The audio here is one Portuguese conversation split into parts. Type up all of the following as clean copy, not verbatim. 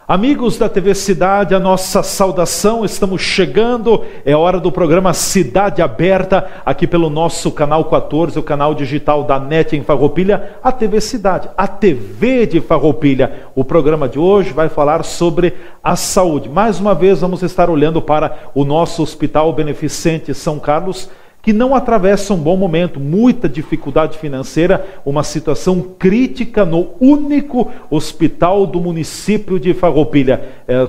Amigos da TV Cidade, a nossa saudação, estamos chegando, é hora do programa Cidade Aberta, aqui pelo nosso canal 14, o canal digital da NET em Farroupilha, a TV Cidade, a TV de Farroupilha. O programa de hoje vai falar sobre a saúde. Mais uma vez vamos estar olhando para o nosso Hospital Beneficente São Carlos, que não atravessa um bom momento, muita dificuldade financeira, uma situação crítica no único hospital do município de Farroupilha,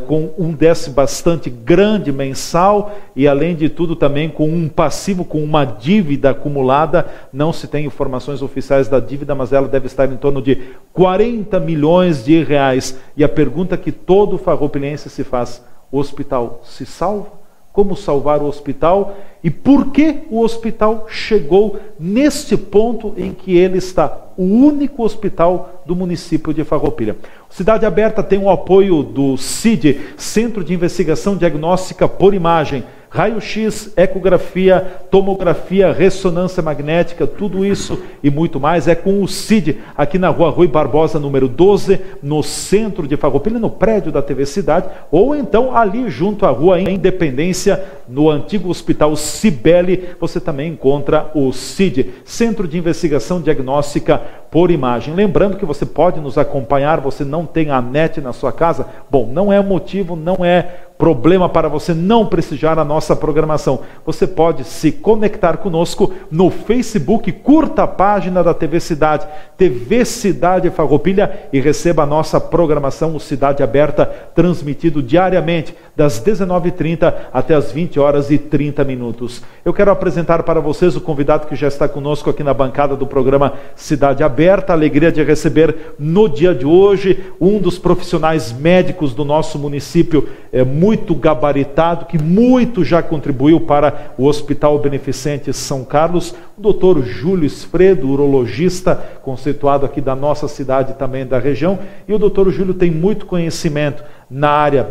com um déficit bastante grande mensal e, além de tudo, também com um passivo, com uma dívida acumulada. Não se tem informações oficiais da dívida, mas ela deve estar em torno de 40 milhões de reais. E a pergunta que todo farroupilhense se faz: o hospital se salva? Como salvar o hospital e por que o hospital chegou neste ponto em que ele está, o único hospital do município de Farroupilha. Cidade Aberta tem o apoio do CID, Centro de Investigação Diagnóstica por Imagem, raio-x, ecografia, tomografia, ressonância magnética, tudo isso e muito mais é com o CID, aqui na rua Rui Barbosa, número 12, no centro de Farroupilha, no prédio da TV Cidade, ou então ali junto à rua Independência, no antigo Hospital Cibele, você também encontra o CID, Centro de Investigação Diagnóstica por Imagem. Lembrando que você pode nos acompanhar, você não tem a NET na sua casa, bom, não é motivo, não é problema para você não prestigiar a nossa programação. Você pode se conectar conosco no Facebook, curta a página da TV Cidade, TV Cidade Farroupilha, e receba a nossa programação, o Cidade Aberta, transmitido diariamente, das 19h30 até as 20h30. Eu quero apresentar para vocês o convidado que já está conosco aqui na bancada do programa Cidade Aberta. A alegria de receber no dia de hoje um dos profissionais médicos do nosso município, muito gabaritado, que muito já contribuiu para o Hospital Beneficente São Carlos, o doutor Júlio Sfredo, urologista, conceituado aqui da nossa cidade e também da região, e o doutor Júlio tem muito conhecimento na área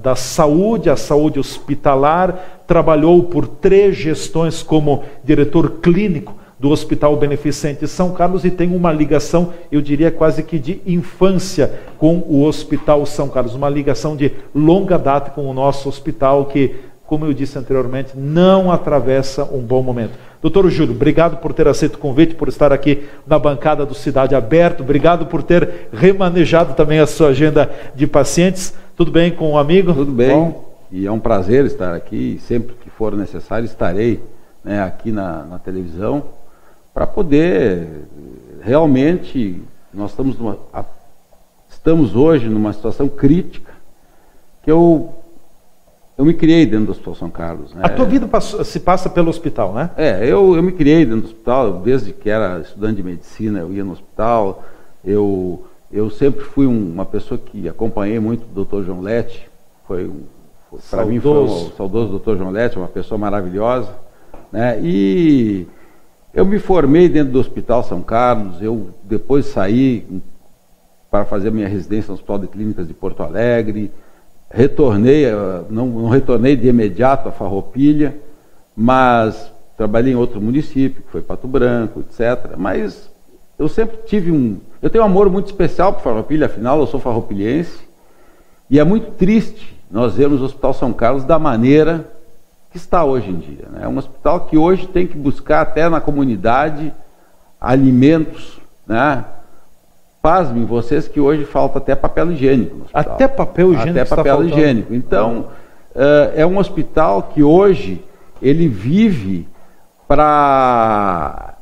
da saúde, a saúde hospitalar, trabalhou por 3 gestões como diretor clínico do Hospital Beneficente São Carlos e tem uma ligação, eu diria quase que de infância, com o Hospital São Carlos, uma ligação de longa data com o nosso hospital que, como eu disse anteriormente, não atravessa um bom momento. Doutor Júlio, obrigado por ter aceito o convite, por estar aqui na bancada do Cidade Aberta, obrigado por ter remanejado também a sua agenda de pacientes. Tudo bem com o amigo? Tudo bem, bom? E é um prazer estar aqui, sempre que for necessário estarei, né, aqui na televisão, para poder, realmente, nós estamos hoje numa situação crítica, que eu me criei dentro do Hospital São Carlos. Né? A tua vida se passa pelo hospital, né? Eu me criei dentro do hospital, desde que era estudante de medicina, eu ia no hospital, eu sempre fui uma pessoa que acompanhei muito o Dr. João Lete, para mim foi o saudoso Dr. João Lete, uma pessoa maravilhosa, né? E eu me formei dentro do Hospital São Carlos, eu depois saí para fazer minha residência no Hospital de Clínicas de Porto Alegre, retornei, não retornei de imediato a Farroupilha, mas trabalhei em outro município, que foi Pato Branco, etc. Mas eu sempre eu tenho um amor muito especial por Farroupilha, afinal eu sou farroupilhense, e é muito triste nós vermos o Hospital São Carlos da maneira que está hoje em dia. Né? É um hospital que hoje tem que buscar até na comunidade alimentos, né? Pasmem vocês que hoje falta até papel higiênico no hospital. Até papel higiênico. Até papel higiênico. Então, é um hospital que hoje ele vive para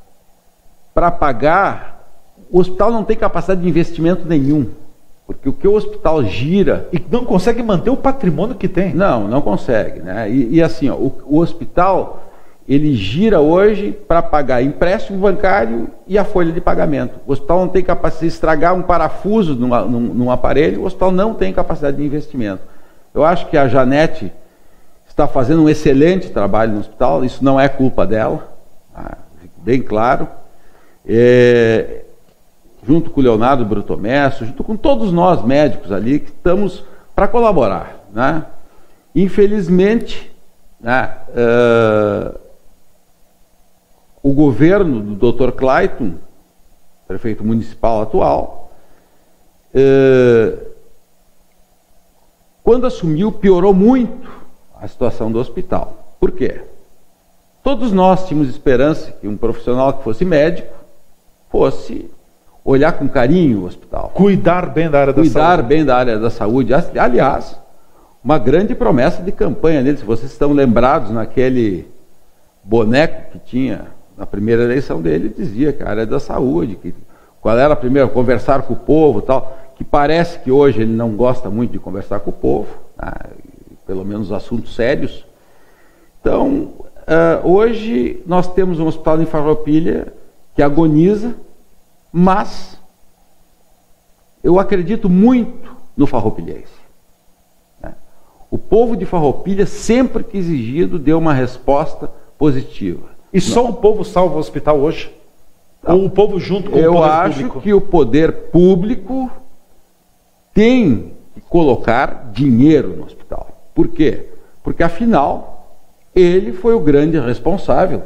pagar. O hospital não tem capacidade de investimento nenhum. Porque o que o hospital gira... E não consegue manter o patrimônio que tem. Não consegue. Né? E assim, ó, o hospital, ele gira hoje para pagar empréstimo bancário e a folha de pagamento. O hospital não tem capacidade de estragar um parafuso num aparelho, o hospital não tem capacidade de investimento. Eu acho que a Janete está fazendo um excelente trabalho no hospital, isso não é culpa dela, bem claro. Junto com o Leonardo Brutomesso, junto com todos nós médicos ali, que estamos para colaborar. Né? Infelizmente, né, o governo do Dr. Clayton, prefeito municipal atual, quando assumiu, piorou muito a situação do hospital. Por quê? Todos nós tínhamos esperança que um profissional que fosse médico fosse olhar com carinho o hospital. Cuidar bem da área da saúde. Cuidar bem da área da saúde. Aliás, uma grande promessa de campanha dele, se vocês estão lembrados, naquele boneco que tinha na primeira eleição dele, dizia que a área da saúde, que qual era a primeira, conversar com o povo e tal, que parece que hoje ele não gosta muito de conversar com o povo, né, pelo menos assuntos sérios. Então, hoje nós temos um hospital em Farroupilha que agoniza, mas eu acredito muito no farroupilhense. O povo de Farroupilha, sempre que exigido, deu uma resposta positiva. E só o povo salva o hospital hoje? Não. Ou o povo junto com o poder público? Eu acho que o poder público tem que colocar dinheiro no hospital. Por quê? Porque, afinal, ele foi o grande responsável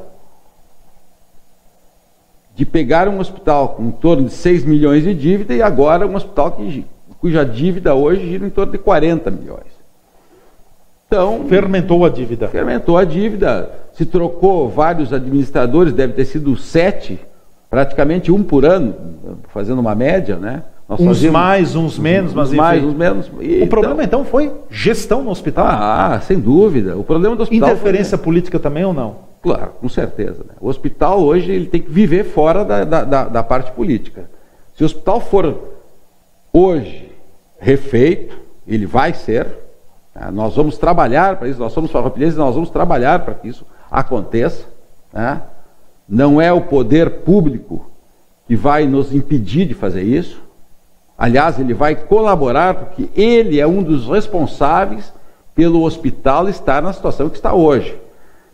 de pegar um hospital com em torno de 6 milhões de dívida e agora um hospital cuja dívida hoje gira em torno de 40 milhões. Então, fermentou a dívida. Fermentou a dívida, se trocou vários administradores, deve ter sido 7, praticamente um por ano, fazendo uma média, né? Nós uns mais, uns menos, mas uns mais, uns menos. O problema então foi gestão no hospital? Sem dúvida. O problema do hospital interferência política também ou não? Claro, com certeza. Né? O hospital hoje ele tem que viver fora da parte política. Se o hospital for hoje refeito, ele vai ser. Nós vamos trabalhar para isso, nós somos farroupilhenses, nós vamos trabalhar para que isso aconteça. Né? Não é o poder público que vai nos impedir de fazer isso. Aliás, ele vai colaborar porque ele é um dos responsáveis pelo hospital estar na situação que está hoje.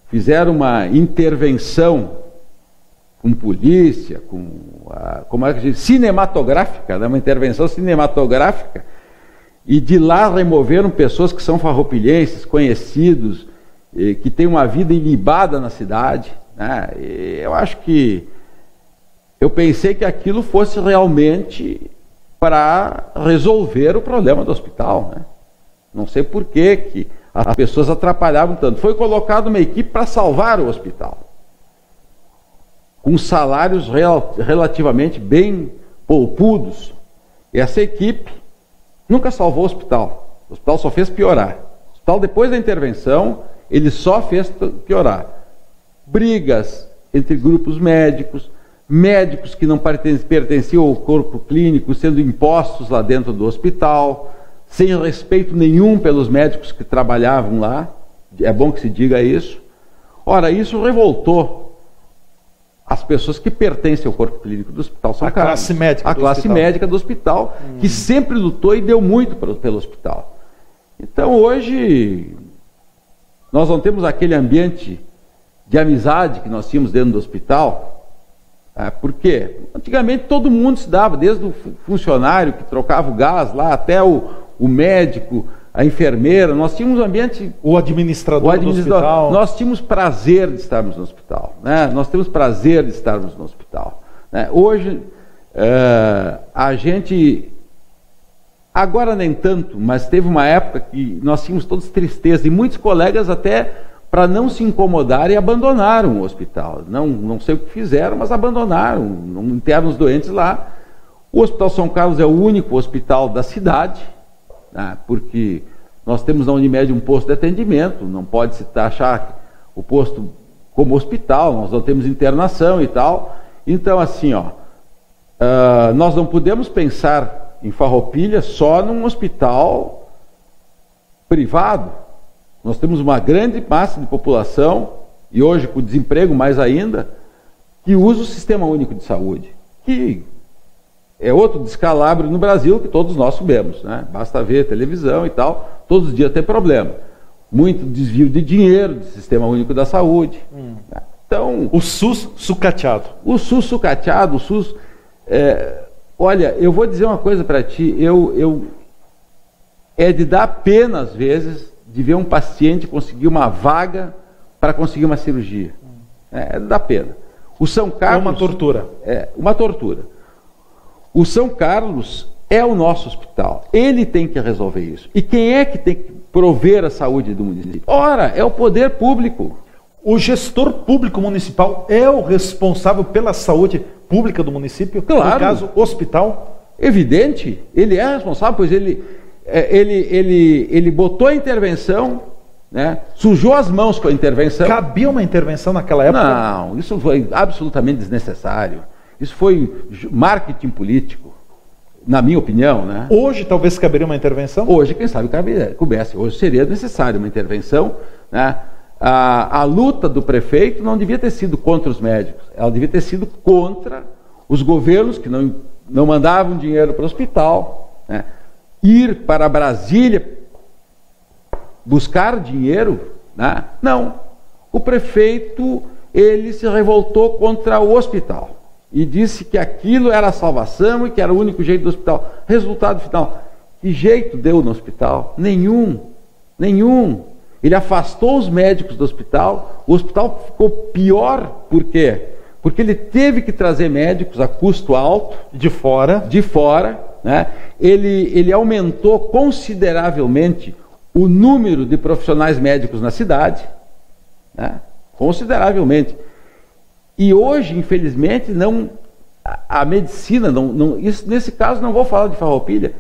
Fizeram uma intervenção com polícia, como é que diz? Cinematográfica, né? Uma intervenção cinematográfica, e de lá removeram pessoas que são farroupilhenses, conhecidos, que têm uma vida ilibada na cidade. Né? Eu acho que eu pensei que aquilo fosse realmente para resolver o problema do hospital. Né? Não sei por que as pessoas atrapalhavam tanto. Foi colocada uma equipe para salvar o hospital, com salários relativamente bem poupudos. E essa equipe nunca salvou o hospital. O hospital só fez piorar. O hospital, depois da intervenção, ele só fez piorar. Brigas entre grupos médicos, médicos que não pertenciam ao corpo clínico sendo impostos lá dentro do hospital, sem respeito nenhum pelos médicos que trabalhavam lá. É bom que se diga isso. Ora, isso revoltou as pessoas que pertencem ao corpo clínico do Hospital São Carlos. A classe médica do hospital, que sempre lutou e deu muito pelo hospital. Então, hoje, nós não temos aquele ambiente de amizade que nós tínhamos dentro do hospital. Por quê? Antigamente todo mundo se dava, desde o funcionário que trocava o gás lá, até o médico, a enfermeira. Nós tínhamos um ambiente... O administrador do hospital. Nós tínhamos prazer de estarmos no hospital. Né? Nós temos prazer de estarmos no hospital. Né? Hoje, a gente... Agora nem tanto, mas teve uma época que nós tínhamos todos tristeza. E muitos colegas até, para não se incomodarem, abandonaram o hospital. Não sei o que fizeram, mas abandonaram. Internaram os doentes lá. O Hospital São Carlos é o único hospital da cidade, porque nós temos na Unimed um posto de atendimento, não pode se taxar o posto como hospital, nós não temos internação e tal. Então, assim, nós não podemos pensar em Farroupilha só num hospital privado. Nós temos uma grande massa de população, e hoje com o desemprego mais ainda, que usa o Sistema Único de Saúde, que é outro descalabro no Brasil que todos nós sabemos, né? Basta ver televisão e tal, todos os dias tem problema. Muito desvio de dinheiro do Sistema Único da Saúde. Então, o SUS sucateado. O SUS sucateado, o SUS... olha, eu vou dizer uma coisa para ti, é de dar pena às vezes de ver um paciente conseguir uma vaga para conseguir uma cirurgia. É de dar pena. O São Carlos... É uma tortura. É, uma tortura. O São Carlos é o nosso hospital. Ele tem que resolver isso. E quem é que tem que prover a saúde do município? Ora, é o poder público. O gestor público municipal é o responsável pela saúde pública do município? Claro. No caso, hospital? Evidente, ele é responsável, pois ele botou a intervenção, né, sujou as mãos com a intervenção. Cabia uma intervenção naquela época? Não, isso foi absolutamente desnecessário. Isso foi marketing político, na minha opinião, né? Hoje talvez caberia uma intervenção? Hoje, quem sabe, coubesse. Hoje seria necessário uma intervenção, né? A luta do prefeito não devia ter sido contra os médicos, ela devia ter sido contra os governos que não mandavam dinheiro para o hospital, né? Ir para Brasília buscar dinheiro, né? Não. O prefeito, ele se revoltou contra o hospital e disse que aquilo era a salvação e que era o único jeito do hospital. Resultado final, que jeito deu no hospital? Nenhum. Ele afastou os médicos do hospital, o hospital ficou pior, por quê? Porque ele teve que trazer médicos a custo alto, de fora, né? Ele aumentou consideravelmente o número de profissionais médicos na cidade, né? Consideravelmente. E hoje, infelizmente, a medicina, nesse caso não vou falar de Farroupilha,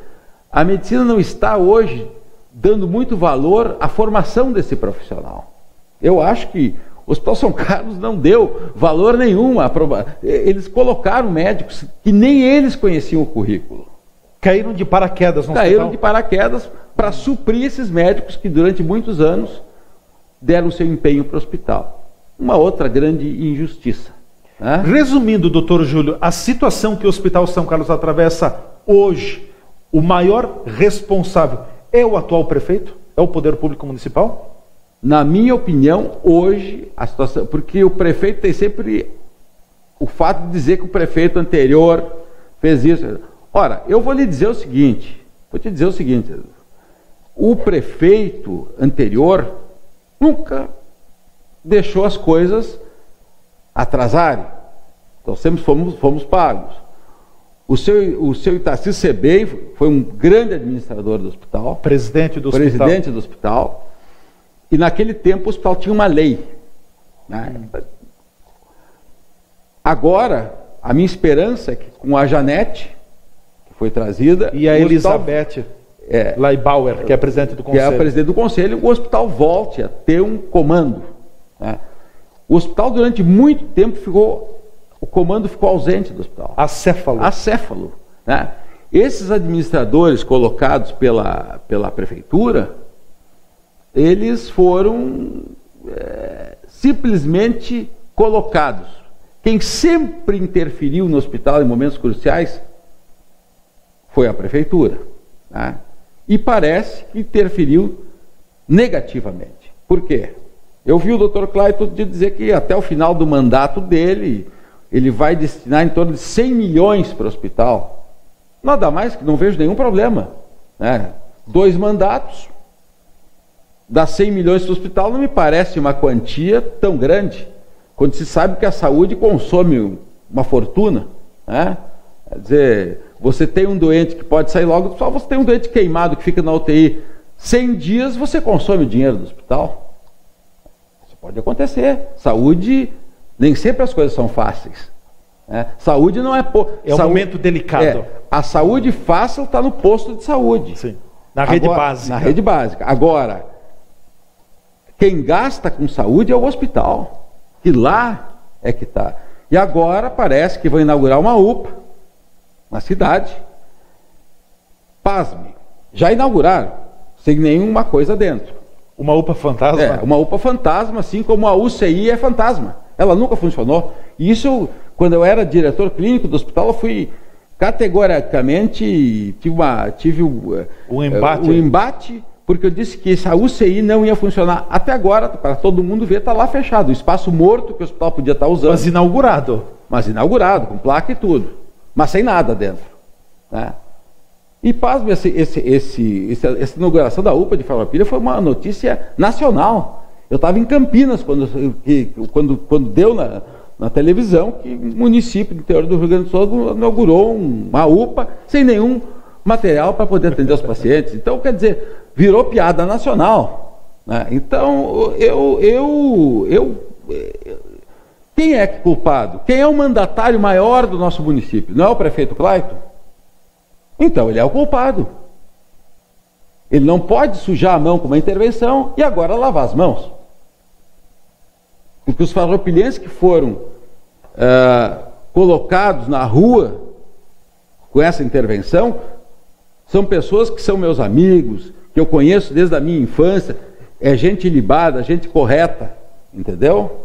a medicina não está hoje dando muito valor à formação desse profissional. Eu acho que o Hospital São Carlos não deu valor nenhum. Eles colocaram médicos que nem eles conheciam o currículo. Caíram de paraquedas no hospital? Caíram de paraquedas para suprir esses médicos que durante muitos anos deram seu empenho para o hospital. Uma outra grande injustiça, né? Resumindo, doutor Júlio, a situação que o Hospital São Carlos atravessa hoje, o maior responsável é o atual prefeito? É o poder público municipal? Na minha opinião, hoje, a situação... Porque o prefeito tem sempre o fato de dizer que o prefeito anterior fez isso. Ora, eu vou lhe dizer o seguinte, o prefeito anterior nunca deixou as coisas atrasarem. Então sempre fomos pagos. O seu Itaci Sebem foi um grande administrador do hospital. Presidente do hospital. E naquele tempo o hospital tinha uma lei, né? Agora, a minha esperança é que com a Janete, que foi trazida... E a Elizabeth Leibauer, que é a presidente do Conselho. Que é a presidente do Conselho, o hospital volte a ter um comando, né? O hospital durante muito tempo o comando ficou ausente do hospital. Acéfalo, né? Esses administradores colocados pela prefeitura, eles foram simplesmente colocados. Quem sempre interferiu no hospital em momentos cruciais foi a prefeitura, né? E parece que interferiu negativamente. Por quê? Eu vi o Dr. Clayton dizer que até o final do mandato dele, ele vai destinar em torno de 100 milhões para o hospital. Nada mais, que não vejo nenhum problema, né? 2 mandatos, dá 100 milhões para o hospital, não me parece uma quantia tão grande, quando se sabe que a saúde consome uma fortuna, né? Quer dizer, você tem um doente que pode sair logo, só você tem um doente queimado que fica na UTI 100 dias, você consome o dinheiro do hospital. Isso pode acontecer. Saúde, nem sempre as coisas são fáceis, né? Saúde não é... um momento delicado. A saúde fácil está no posto de saúde. Sim. Na rede básica. Na rede básica. Agora, quem gasta com saúde é o hospital, que lá é que está. E agora parece que vão inaugurar uma UPA na cidade. Pasme, já inauguraram, sem nenhuma coisa dentro. Uma UPA fantasma? Uma UPA fantasma, assim como a UCI é fantasma. Ela nunca funcionou. E isso, quando eu era diretor clínico do hospital, eu fui categoricamente, tive um embate, porque eu disse que essa UCI não ia funcionar. Até agora, para todo mundo ver, está lá fechado. O espaço morto que o hospital podia estar usando. Mas inaugurado, com placa e tudo. Mas sem nada dentro, né? E pasme, essa inauguração da UPA de Farroupilha foi uma notícia nacional. Eu estava em Campinas quando deu na televisão que o município do interior do Rio Grande do Sul inaugurou uma UPA sem nenhum material para poder atender os pacientes. Então, quer dizer, virou piada nacional, né? Então, quem é culpado? Quem é o mandatário maior do nosso município? Não é o prefeito Clayton? Então, ele é o culpado. Ele não pode sujar a mão com uma intervenção e agora lavar as mãos. Porque os farroupilhenses que foram colocados na rua com essa intervenção são pessoas que são meus amigos, que eu conheço desde a minha infância, é gente libada, gente correta, entendeu?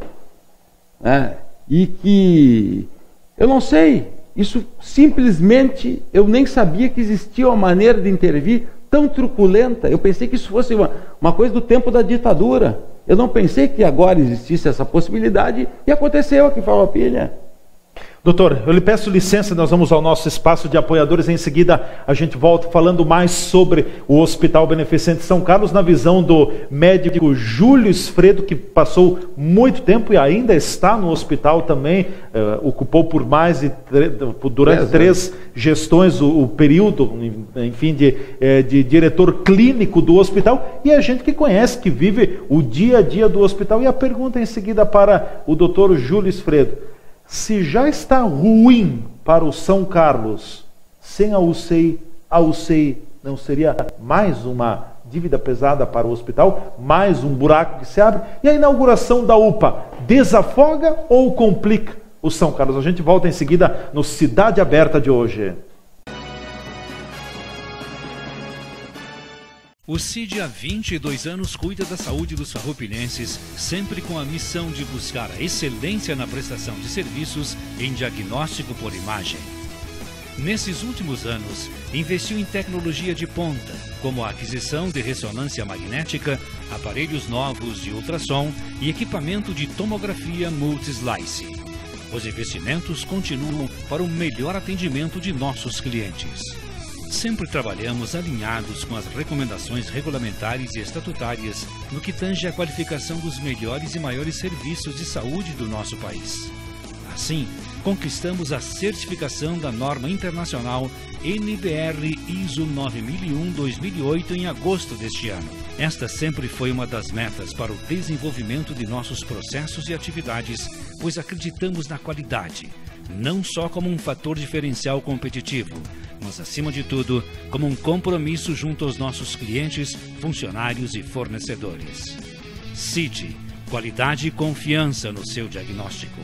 E que, eu não sei, isso simplesmente, eu nem sabia que existia uma maneira de intervir tão truculenta. Eu pensei que isso fosse uma coisa do tempo da ditadura. Eu não pensei que agora existisse essa possibilidade e aconteceu aqui em Farroupilha. Doutor, eu lhe peço licença, nós vamos ao nosso espaço de apoiadores. Em seguida, a gente volta falando mais sobre o Hospital Beneficente São Carlos, na visão do médico Júlio Esfredo, que passou muito tempo e ainda está no hospital também, ocupou por durante 3 gestões o período, enfim, de diretor clínico do hospital, e a gente que conhece, que vive o dia a dia do hospital. E a pergunta em seguida para o doutor Júlio Esfredo: se já está ruim para o São Carlos, sem a UCI não seria mais uma dívida pesada para o hospital, mais um buraco que se abre? E a inauguração da UPA desafoga ou complica o São Carlos? A gente volta em seguida no Cidade Aberta de hoje. O CID há 22 anos cuida da saúde dos farroupilhenses, sempre com a missão de buscar a excelência na prestação de serviços em diagnóstico por imagem. Nesses últimos anos, investiu em tecnologia de ponta, como a aquisição de ressonância magnética, aparelhos novos de ultrassom e equipamento de tomografia multislice. Os investimentos continuam para o melhor atendimento de nossos clientes. Sempre trabalhamos alinhados com as recomendações regulamentares e estatutárias no que tange à qualificação dos melhores e maiores serviços de saúde do nosso país. Assim, conquistamos a certificação da norma internacional NBR ISO 9001-2008 em agosto deste ano. Esta sempre foi uma das metas para o desenvolvimento de nossos processos e atividades, pois acreditamos na qualidade, não só como um fator diferencial competitivo, mas, acima de tudo, como um compromisso junto aos nossos clientes, funcionários e fornecedores. CID, qualidade e confiança no seu diagnóstico.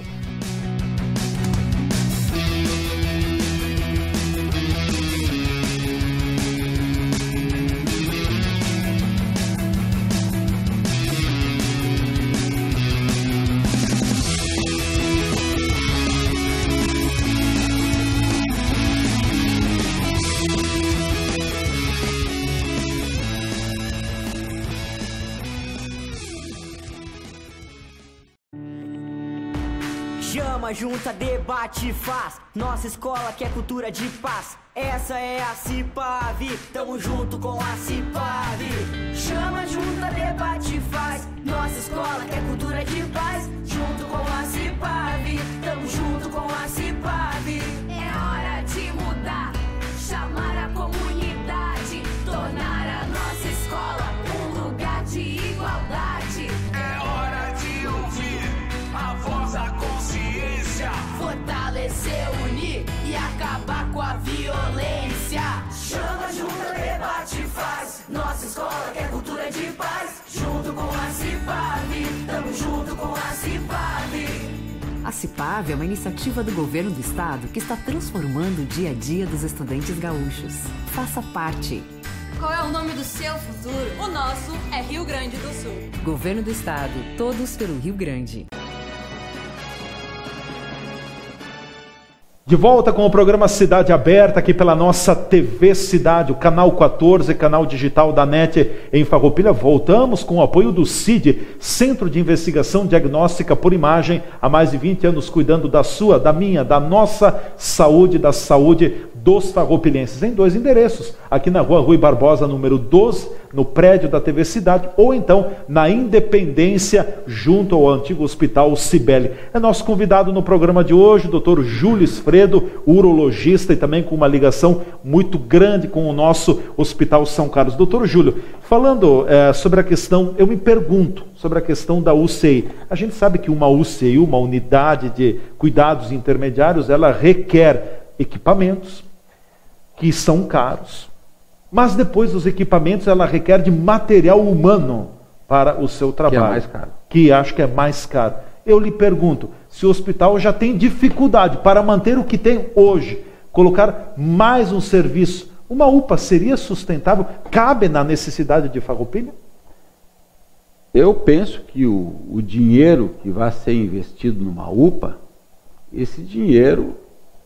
Chama, junta, debate, faz. Nossa escola quer cultura de paz. Essa é a CIPAV, tamo junto com a CIPAV. Chama, junta, debate, faz. Nossa escola quer cultura de paz. Junto com a CIPAV, tamo junto com a CIPAV. É hora de mudar, chamar a comunidade, tornar a nossa escola um lugar de igualdade. É hora de ouvir a voz da consciência, Fortalecer, unir e acabar com a violência. Chama, junta, debate, faz. Nossa escola quer cultura de paz. Junto com a CIPAV, tamo junto com a CIPAV. A CIPAV é uma iniciativa do governo do estado que está transformando o dia a dia dos estudantes gaúchos. Faça parte. Qual é o nome do seu futuro? O nosso é Rio Grande do Sul. Governo do estado, todos pelo Rio Grande. De volta com o programa Cidade Aberta, aqui pela nossa TV Cidade, o canal 14, canal digital da NET em Farroupilha. Voltamos com o apoio do CID, Centro de Investigação Diagnóstica por Imagem, há mais de 20 anos cuidando da sua, da minha, da nossa saúde, da saúde dos farroupilhenses em 2 endereços, aqui na rua Rui Barbosa, número 12, no prédio da TV Cidade, ou então na Independência, junto ao antigo Hospital Cibele. É nosso convidado no programa de hoje, o Dr. Júlio Sfredo, urologista e também com uma ligação muito grande com o nosso Hospital São Carlos. Doutor Júlio, falando sobre a questão, eu me pergunto sobre a questão da UCI. A gente sabe que uma UCI, uma unidade de cuidados intermediários, ela requer equipamentos que são caros, mas depois dos equipamentos ela requer de material humano para o seu trabalho, que é mais caro. Que acho que é mais caro. Eu lhe pergunto, se o hospital já tem dificuldade para manter o que tem hoje, colocar mais um serviço, uma UPA seria sustentável? Cabe na necessidade de Farroupilha? Eu penso que o dinheiro que vai ser investido numa UPA, esse dinheiro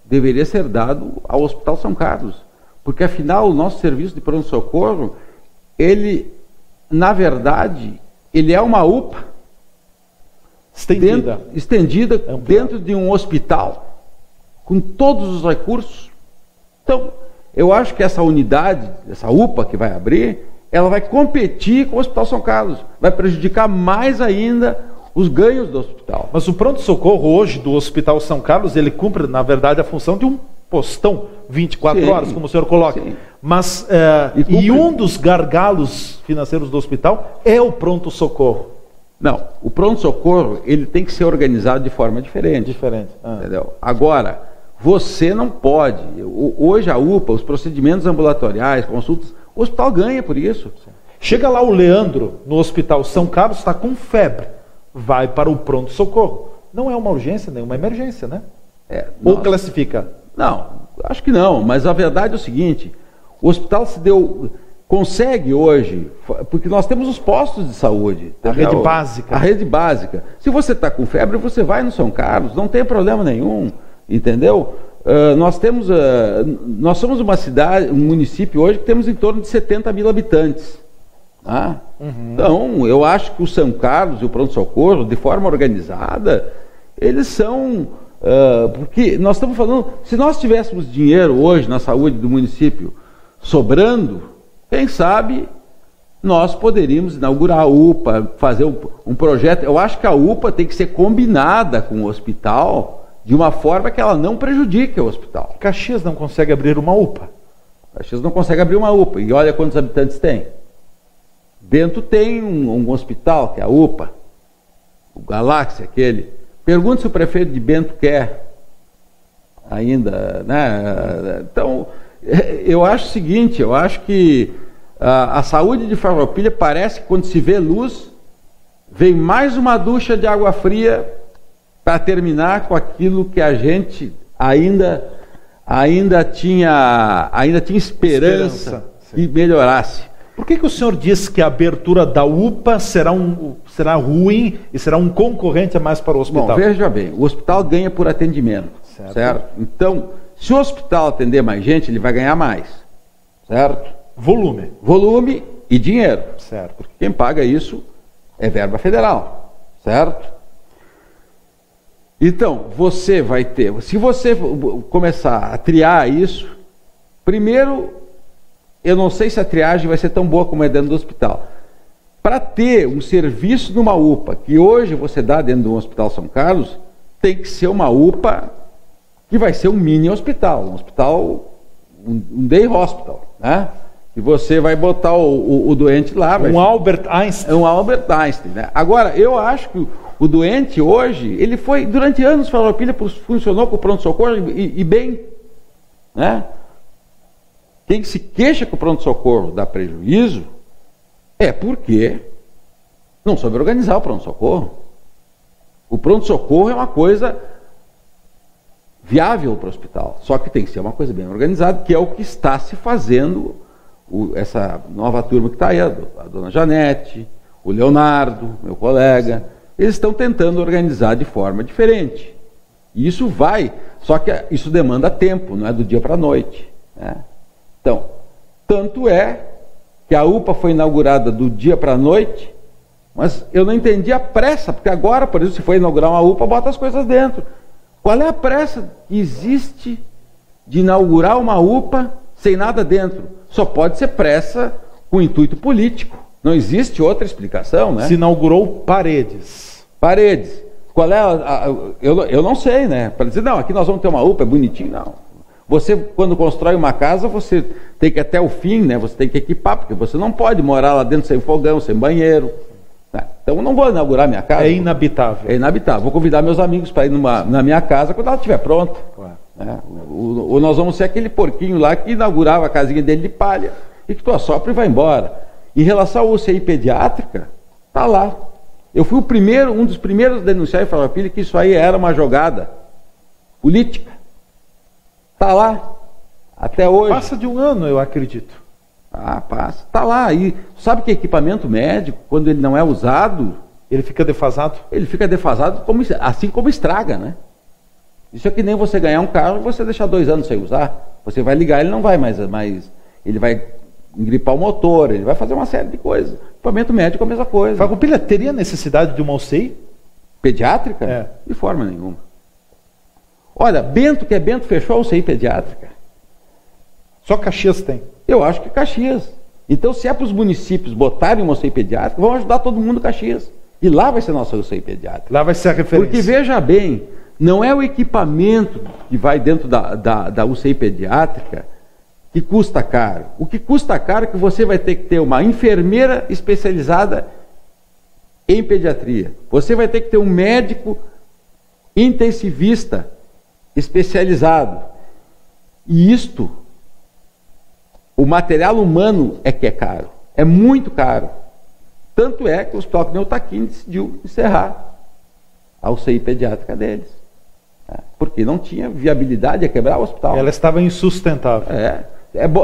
deveria ser dado ao Hospital São Carlos, porque afinal o nosso serviço de pronto-socorro, ele, na verdade, ele é uma UPA estendida dentro de um hospital, com todos os recursos. Então, eu acho que essa unidade, essa UPA que vai abrir, ela vai competir com o Hospital São Carlos, vai prejudicar mais ainda os ganhos do hospital. Mas o pronto-socorro hoje do Hospital São Carlos, ele cumpre, na verdade, a função de um postão 24 horas, como o senhor coloca. Sim. Mas, e um dos gargalos financeiros do hospital é o pronto-socorro. Não, o pronto-socorro, ele tem que ser organizado de forma diferente. Entendeu? Agora, você não pode, hoje a UPA, os procedimentos ambulatoriais, consultas, o hospital ganha por isso. Chega lá o Leandro, no Hospital São Carlos, está com febre, vai para o pronto-socorro. Não é uma urgência, nem uma emergência, né? Ou classifica? Não, acho que não, mas a verdade é o seguinte, o hospital consegue hoje, porque nós temos os postos de saúde. A rede básica. A rede básica. Se você está com febre, você vai no São Carlos, não tem problema nenhum, entendeu? Nós somos uma cidade, um município hoje que temos em torno de 70 mil habitantes. Tá? Então, eu acho que o São Carlos e o pronto-socorro, de forma organizada, eles são... porque nós estamos falando, se nós tivéssemos dinheiro hoje na saúde do município sobrando, quem sabe nós poderíamos inaugurar a UPA, fazer um projeto. Eu acho que a UPA tem que ser combinada com o hospital de uma forma que ela não prejudique o hospital. Caxias não consegue abrir uma UPA. Caxias não consegue abrir uma UPA. E olha quantos habitantes tem. Bento tem um hospital, que é a UPA. O Galáxia, aquele. Pergunte se o prefeito de Bento quer ainda, né? Então, eu acho o seguinte, eu acho que a saúde de Farroupilha parece que quando se vê luz, vem mais uma ducha de água fria para terminar com aquilo que a gente ainda tinha esperança que melhorasse. Por que o senhor diz que a abertura da UPA será ruim e será um concorrente a mais para o hospital? Bom, veja bem, o hospital ganha por atendimento, certo? Então, se o hospital atender mais gente, ele vai ganhar mais, certo? Volume e dinheiro, certo? Porque quem paga isso é verba federal, certo? Então, você vai ter, se você começar a triar isso, primeiro, eu não sei se a triagem vai ser tão boa como é dentro do hospital. Para ter um serviço numa UPA, que hoje você dá dentro do Hospital São Carlos, tem que ser uma UPA que vai ser um mini hospital, um day hospital, né? E você vai botar o doente lá. Albert Einstein. Um Albert Einstein, né? Agora, eu acho que o doente hoje, ele foi, durante anos, Farroupilha funcionou com o pronto-socorro e bem, né? Quem se queixa que o pronto-socorro dá prejuízo é porque não soube organizar o pronto-socorro. O pronto-socorro é uma coisa viável para o hospital, só que tem que ser uma coisa bem organizada, que é o que está se fazendo, essa nova turma que está aí, a dona Janete, o Leonardo, meu colega, eles estão tentando organizar de forma diferente. E isso só que isso demanda tempo, não é do dia para a noite, né? Então, tanto é que a UPA foi inaugurada do dia para a noite, mas eu não entendi a pressa, porque agora, por exemplo, se for inaugurar uma UPA, bota as coisas dentro. Qual é a pressa que existe de inaugurar uma UPA sem nada dentro? Só pode ser pressa com intuito político. Não existe outra explicação, né? Se inaugurou paredes. Paredes. Qual é eu não sei, né? Para dizer, não, aqui nós vamos ter uma UPA, é bonitinho, não. Você, quando constrói uma casa, você tem que ir até o fim, né? Você tem que equipar, porque você não pode morar lá dentro sem fogão, sem banheiro. Né? Então eu não vou inaugurar minha casa. É inabitável. É inabitável. Vou convidar meus amigos para ir na minha casa quando ela estiver pronta. Claro. Né? Ou nós vamos ser aquele porquinho lá que inaugurava a casinha dele de palha e que tu assopra e vai embora. Em relação à UCI pediátrica, está lá. Eu fui um dos primeiros a denunciar em Farroupilha que isso aí era uma jogada política. Está lá, até hoje. Passa de um ano, eu acredito. Passa. Está lá. E sabe que equipamento médico, quando ele não é usado... Ele fica defasado? Ele fica defasado, assim como estraga, né? Isso é que nem você ganhar um carro e você deixar 2 anos sem usar. Você vai ligar, ele não vai mais ele vai engripar o motor, ele vai fazer uma série de coisas. Equipamento médico é a mesma coisa. Farroupilha teria necessidade de uma UCI? Pediátrica? É. De forma nenhuma. Olha, Bento fechou a UCI pediátrica. Só Caxias tem. Eu acho que Caxias. Então, se é para os municípios botarem uma UCI pediátrica, vamos ajudar todo mundo Caxias. E lá vai ser nossa UCI pediátrica. Lá vai ser a referência. Porque, veja bem, não é o equipamento que vai dentro da UCI pediátrica que custa caro. O que custa caro é que você vai ter que ter uma enfermeira especializada em pediatria. Você vai ter que ter um médico intensivista especializado. E isto, o material humano é que é caro. É muito caro. Tanto é que o Hospital Cneu Taquini decidiu encerrar a UCI pediátrica deles. Porque não tinha viabilidade, ia quebrar o hospital. Ela estava insustentável.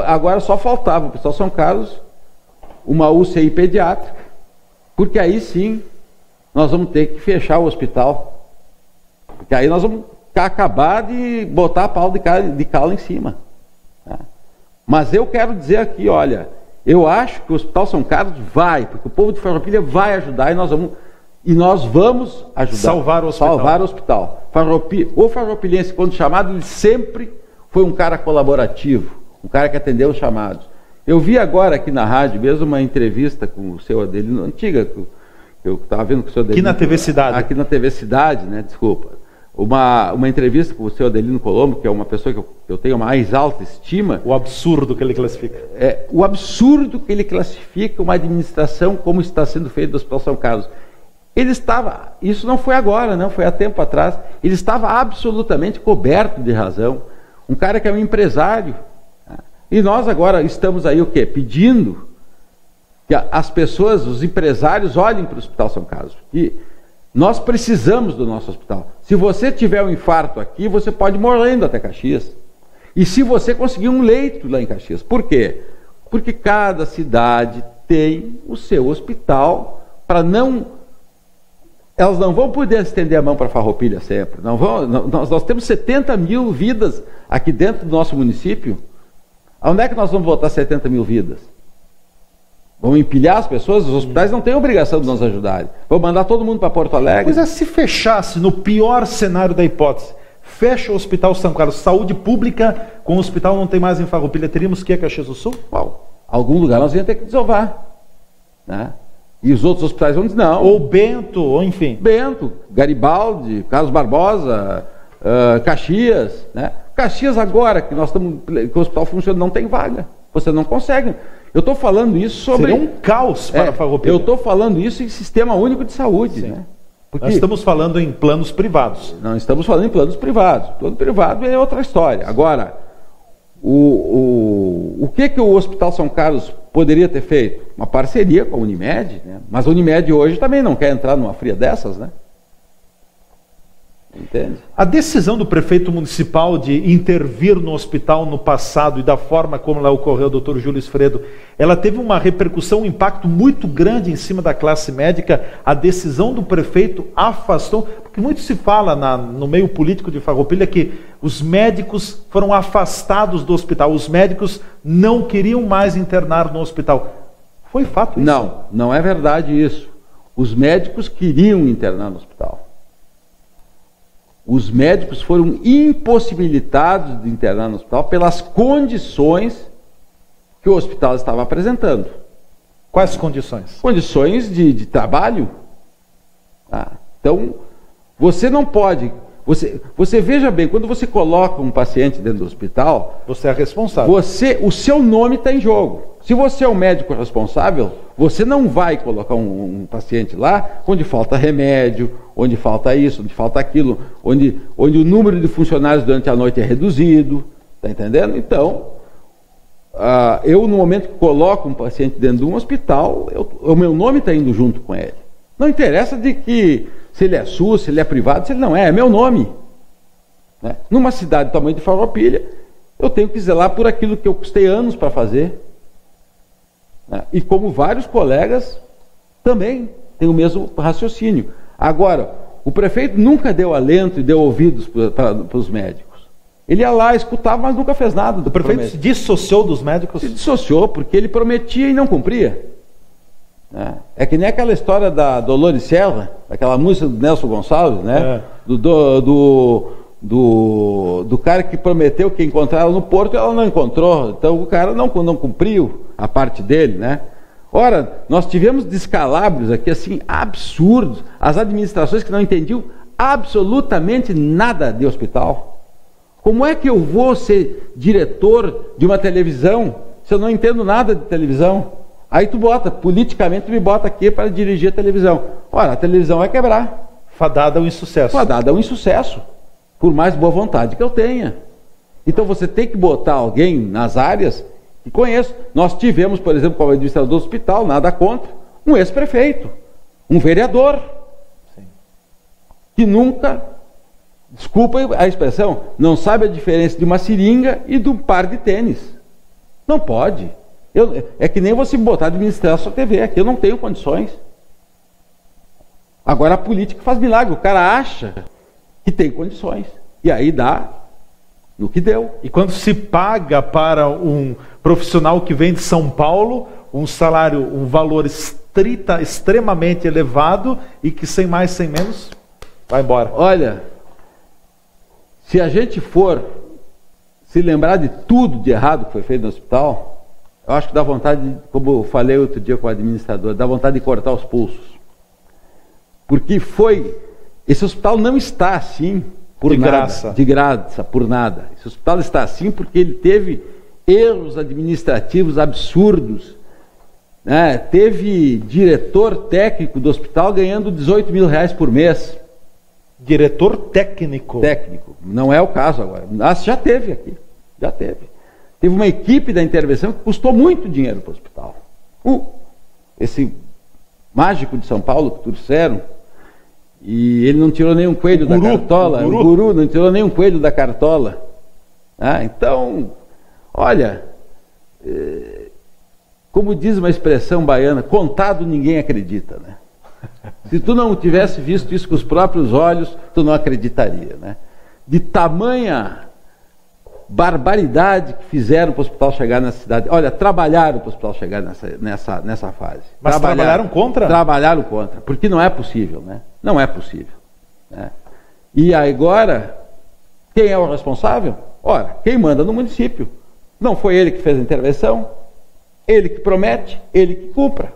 Agora só faltava para o Hospital São Carlos uma UCI pediátrica, porque aí sim nós vamos ter que fechar o hospital. Porque aí nós vamos acabar de botar a pau de cal em cima. Mas eu quero dizer aqui, olha, eu acho que o Hospital São Carlos vai, porque o povo de Farroupilha vai ajudar e nós vamos ajudar. Salvar o hospital. O farroupilhense, quando chamado, ele sempre foi um cara colaborativo, um cara que atendeu os chamados. Eu vi agora aqui na rádio mesmo uma entrevista com o seu Adelino, antiga, que eu estava vendo com o seu Adelino. Aqui na TV Cidade. Aqui na TV Cidade, né? Desculpa. Uma entrevista com o seu Adelino Colombo, que é uma pessoa que eu tenho a mais alta estima. O absurdo que ele classifica. O absurdo que ele classifica uma administração como está sendo feito do Hospital São Carlos. Ele estava, isso não foi agora, não foi há tempo atrás, ele estava absolutamente coberto de razão. Um cara que é um empresário. E nós agora estamos aí o quê? Pedindo que as pessoas, os empresários, olhem para o Hospital São Carlos. E nós precisamos do nosso hospital. Se você tiver um infarto aqui, você pode ir morrendo até Caxias. E se você conseguir um leito lá em Caxias. Por quê? Porque cada cidade tem o seu hospital para elas não vão poder estender a mão para Farroupilha sempre. Nós temos 70 mil vidas aqui dentro do nosso município. Onde é que nós vamos botar 70 mil vidas? Vamos empilhar as pessoas? Os hospitais não têm obrigação de nos ajudarem. Vamos mandar todo mundo para Porto Alegre? Pois é, se fechasse, no pior cenário da hipótese, fecha o Hospital São Carlos, saúde pública, com o hospital não tem mais em Farroupilha, teríamos que ir a Caxias do Sul? Algum lugar nós íamos ter que desovar. Né? E os outros hospitais vão dizer não. Ou Bento, ou enfim. Bento, Garibaldi, Carlos Barbosa, Caxias. Né? Caxias agora, que o hospital funciona, não tem vaga. Você não consegue. Eu estou falando isso sobre... Seria um caos para Farroupilha. Eu estou falando isso em Sistema Único de Saúde. Né? Porque nós estamos falando em planos privados. Não estamos falando em planos privados. Plano privado é outra história. Agora, o que o Hospital São Carlos poderia ter feito? Uma parceria com a Unimed, né? Mas a Unimed hoje também não quer entrar numa fria dessas, né? Entende? A decisão do prefeito municipal de intervir no hospital no passado e da forma como ela ocorreu, doutor Júlio Fredo, ela teve uma repercussão, um impacto muito grande em cima da classe médica. A decisão do prefeito afastou, porque muito se fala no meio político de Farroupilha que os médicos foram afastados do hospital, os médicos não queriam mais internar no hospital. Foi fato isso? Não é verdade isso. Os médicos queriam internar no hospital. os médicos foram impossibilitados de internar no hospital pelas condições que o hospital estava apresentando. Quais condições? Condições de trabalho. Então, você não pode... Você veja bem, quando você coloca um paciente dentro do hospital... Você é responsável. O seu nome está em jogo. Se você é o médico responsável, você não vai colocar um paciente lá onde falta remédio, onde falta isso, onde falta aquilo, onde o número de funcionários durante a noite é reduzido. Está entendendo? Então, eu no momento que coloco um paciente dentro de um hospital, o meu nome está indo junto com ele. Não interessa de que se ele é SUS, se ele é privado, se ele não é meu nome. Né? Numa cidade do tamanho de Farroupilha, eu tenho que zelar por aquilo que eu custei anos para fazer. Né? E como vários colegas também têm o mesmo raciocínio. Agora, o prefeito nunca deu alento e deu ouvidos para os médicos. Ele ia lá, escutava, mas nunca fez nada. O prefeito se dissociou dos médicos? Se dissociou, porque ele prometia e não cumpria. É que nem aquela história da Dolores Serra, aquela música do Nelson Gonçalves, né? Do cara que prometeu que encontrar ela no porto e ela não encontrou. Então o cara não cumpriu a parte dele, né? Ora, nós tivemos descalabros aqui assim absurdos, as administrações que não entendiam absolutamente nada de hospital. Como é que eu vou ser diretor de uma televisão se eu não entendo nada de televisão? Aí politicamente tu me bota aqui para dirigir a televisão. Ora, a televisão vai quebrar. Fadada ao insucesso. Fadada ao insucesso. Por mais boa vontade que eu tenha. Então você tem que botar alguém nas áreas que conheço. Nós tivemos, por exemplo, como administrador do hospital, nada contra, um ex-prefeito, um vereador, que nunca, desculpa a expressão, não sabe a diferença de uma seringa e de um par de tênis. Não pode. É que nem você botar a administrar a sua TV aqui, eu não tenho condições. Agora a política faz milagre, o cara acha que tem condições. E aí dá no que deu. E quando se paga para um profissional que vem de São Paulo, um salário, um valor extremamente elevado e que sem mais, sem menos, vai embora. Olha, se a gente for se lembrar de tudo de errado que foi feito no hospital... Eu acho que dá vontade, como eu falei outro dia com o administrador, dá vontade de cortar os pulsos. Porque esse hospital não está assim por nada. De graça, por nada. Esse hospital está assim porque ele teve erros administrativos absurdos. Né? Teve diretor técnico do hospital ganhando 18 mil reais por mês. Diretor técnico? Técnico. Não é o caso agora. Mas já teve aqui. Já teve. Teve uma equipe da intervenção que custou muito dinheiro para o hospital. Esse mágico de São Paulo que trouxeram, e ele não tirou nenhum coelho da cartola. O guru não tirou nenhum coelho da cartola. Então, olha, como diz uma expressão baiana, contado ninguém acredita, né? Se tu não tivesse visto isso com os próprios olhos, tu não acreditaria, né? De tamanha barbaridade que fizeram para o hospital chegar nessa cidade. Olha, trabalharam para o hospital chegar nessa fase. Mas trabalharam contra? Trabalharam contra, porque não é possível, né? Não é possível. Né? E agora, quem é o responsável? Ora, quem manda no município. Não foi ele que fez a intervenção, ele que promete, ele que cumpra.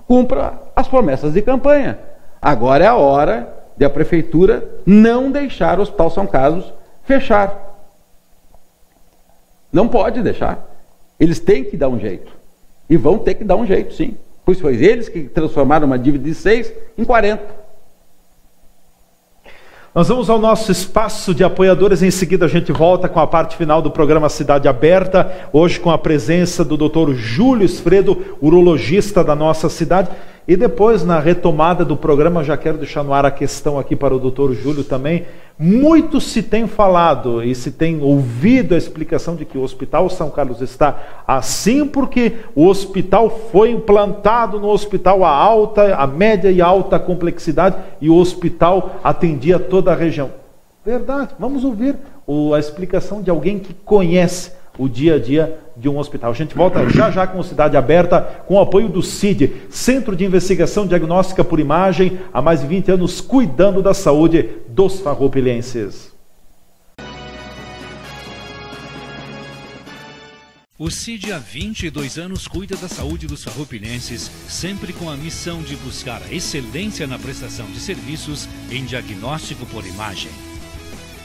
Cumpra as promessas de campanha. Agora é a hora de a prefeitura não deixar o Hospital São Carlos fechar. Não pode deixar. Eles têm que dar um jeito. E vão ter que dar um jeito, sim. Pois foi eles que transformaram uma dívida de 6 em 40. Nós vamos ao nosso espaço de apoiadores. Em seguida a gente volta com a parte final do programa Cidade Aberta. Hoje com a presença do Dr. Júlio Sfredo, urologista da nossa cidade. E depois, na retomada do programa, já quero deixar no ar a questão aqui para o Dr. Júlio também. Muito se tem falado e se tem ouvido a explicação de que o Hospital São Carlos está assim porque o hospital foi implantado no hospital a média e alta complexidade e o hospital atendia toda a região. Verdade, vamos ouvir a explicação de alguém que conhece o dia a dia de um hospital. A gente volta já já com Cidade Aberta, com o apoio do CID, Centro de Investigação Diagnóstica por Imagem, há mais de 20 anos cuidando da saúde dos farroupilenses. O CID há 22 anos cuida da saúde dos farroupilenses, sempre com a missão de buscar a excelência na prestação de serviços em diagnóstico por imagem.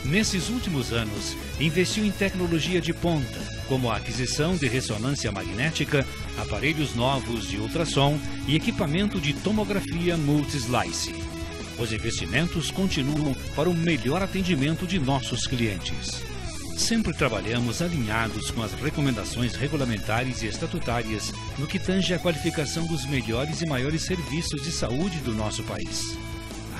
Nesses últimos anos, investiu em tecnologia de ponta, como a aquisição de ressonância magnética, aparelhos novos de ultrassom e equipamento de tomografia multislice. Os investimentos continuam para o melhor atendimento de nossos clientes. Sempre trabalhamos alinhados com as recomendações regulamentares e estatutárias no que tange à qualificação dos melhores e maiores serviços de saúde do nosso país.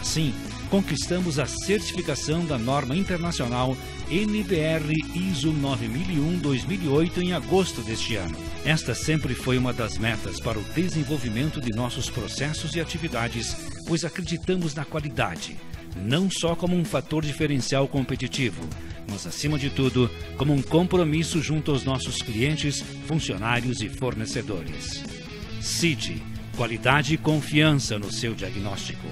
Assim, conquistamos a certificação da norma internacional NBR ISO 9001-2008 em agosto deste ano. Esta sempre foi uma das metas para o desenvolvimento de nossos processos e atividades, pois acreditamos na qualidade, não só como um fator diferencial competitivo, mas, acima de tudo, como um compromisso junto aos nossos clientes, funcionários e fornecedores. CID, qualidade e confiança no seu diagnóstico.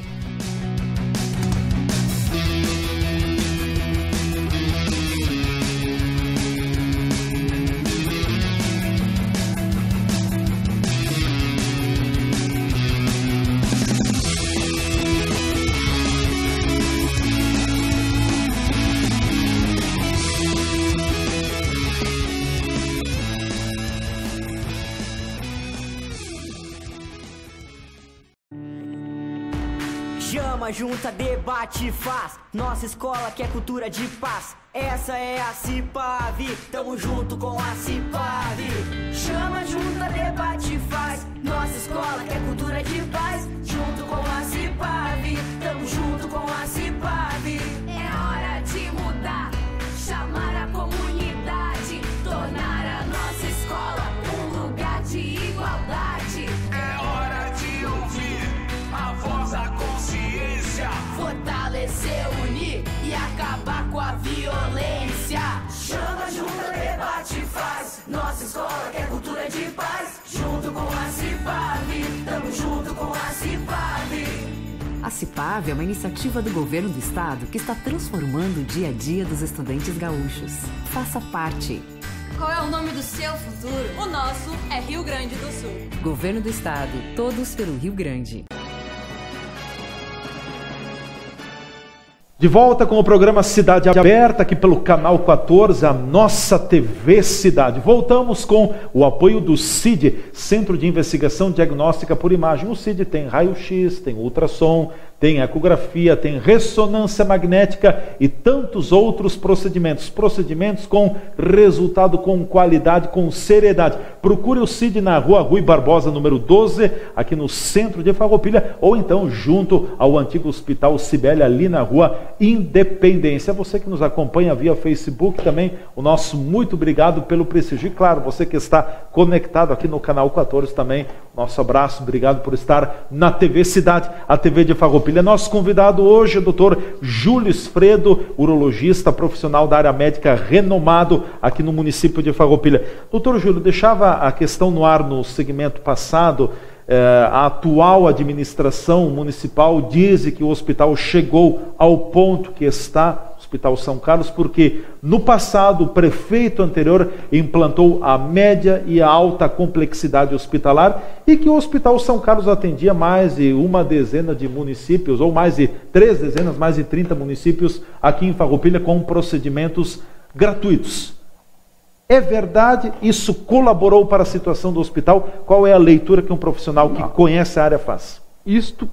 Chama, junta, debate, faz. Nossa escola quer cultura de paz. Essa é a CIPAV, tamo junto com a CIPAV. Chama, junta, debate, faz. Nossa escola quer cultura de paz. Junto com a CIPAV, tamo junto com a CIPAV. É hora de mudar, chamar a comunidade, tornar a nossa escola um lugar de igualdade. É hora de ouvir a voz da consciência. Fortalecer, unir e acabar com a violência. Chama, junta, debate, faz. Nossa escola quer cultura de paz. Junto com a CIPAV, tamo junto com a CIPAV. A CIPAV é uma iniciativa do governo do estado que está transformando o dia a dia dos estudantes gaúchos. Faça parte. Qual é o nome do seu futuro? O nosso é Rio Grande do Sul. Governo do estado, todos pelo Rio Grande. De volta com o programa Cidade Aberta, aqui pelo canal 14, a nossa TV Cidade. Voltamos com o apoio do CID, Centro de Investigação Diagnóstica por Imagem. O CID tem raio-x, tem ultrassom, tem ecografia, tem ressonância magnética e tantos outros procedimentos. Procedimentos com resultado, com qualidade, com seriedade. Procure o CID na rua Rui Barbosa, número 12, aqui no centro de Farroupilha, ou então junto ao antigo Hospital Cibele, ali na rua Independência. Você que nos acompanha via Facebook também, o nosso muito obrigado pelo prestígio. E claro, você que está conectado aqui no canal 14 também, nosso abraço, obrigado por estar na TV Cidade, a TV de Farroupilha. Nosso convidado hoje é o Dr. Júlio Fredo, urologista profissional da área médica renomado aqui no município de Farroupilha. Doutor Júlio, deixava a questão no ar no segmento passado. A atual administração municipal diz que o hospital chegou ao ponto que está, Hospital São Carlos, porque no passado o prefeito anterior implantou a média e a alta complexidade hospitalar e que o Hospital São Carlos atendia mais de uma dezena de municípios, ou mais de 3 dezenas, mais de 30 municípios aqui em Farroupilha com procedimentos gratuitos. É verdade? Isso colaborou para a situação do hospital? Qual é a leitura que um profissional que conhece a área faz? Isto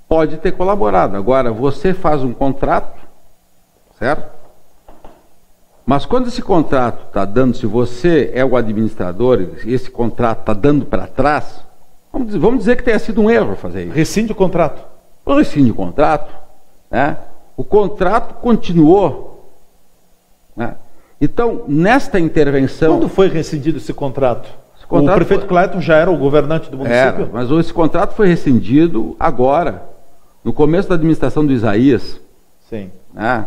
pode ter colaborado. Agora, você faz um contrato, certo? Mas quando esse contrato está dando, se você é o administrador, esse contrato está dando para trás, vamos dizer que tenha sido um erro fazer isso. Rescinde o contrato. Rescinde o contrato, né? O contrato continuou, né? Então, nesta intervenção... Quando foi rescindido esse contrato? O prefeito Clayton já era o governante do município? Era, mas esse contrato foi rescindido agora, no começo da administração do Isaías. Sim. Né?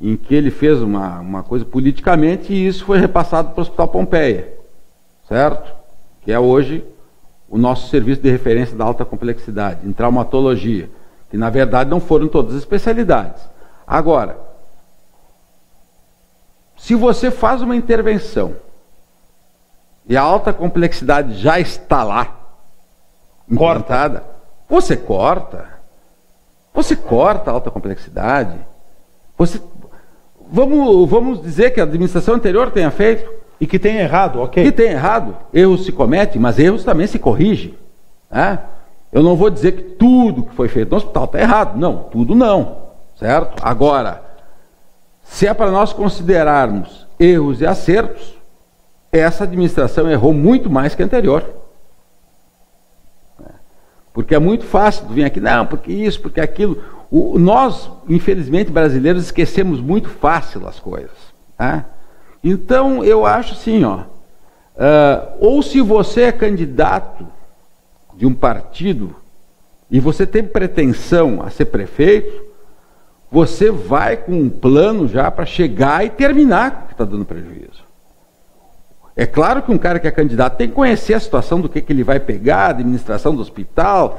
em que ele fez uma coisa politicamente e isso foi repassado para o Hospital Pompeia, certo? Que é hoje o nosso serviço de referência da alta complexidade, em traumatologia, que na verdade não foram todas as especialidades. Agora, se você faz uma intervenção e a alta complexidade já está lá, implantada, você corta a alta complexidade, vamos dizer que a administração anterior tenha feito. E que tenha errado, ok. Que tenha errado, erros se cometem, mas erros também se corrigem. Né? Eu não vou dizer que tudo que foi feito no hospital está errado, não, tudo não, certo? Agora, se é para nós considerarmos erros e acertos, essa administração errou muito mais que a anterior. Porque é muito fácil vir aqui, não, porque isso, porque aquilo. Nós, infelizmente, brasileiros, esquecemos muito fácil as coisas. Tá? Então, eu acho assim, ou se você é candidato de um partido e você tem pretensão a ser prefeito, você vai com um plano já para chegar e terminar com o que está dando prejuízo. É claro que um cara que é candidato tem que conhecer a situação do que ele vai pegar, a administração do hospital,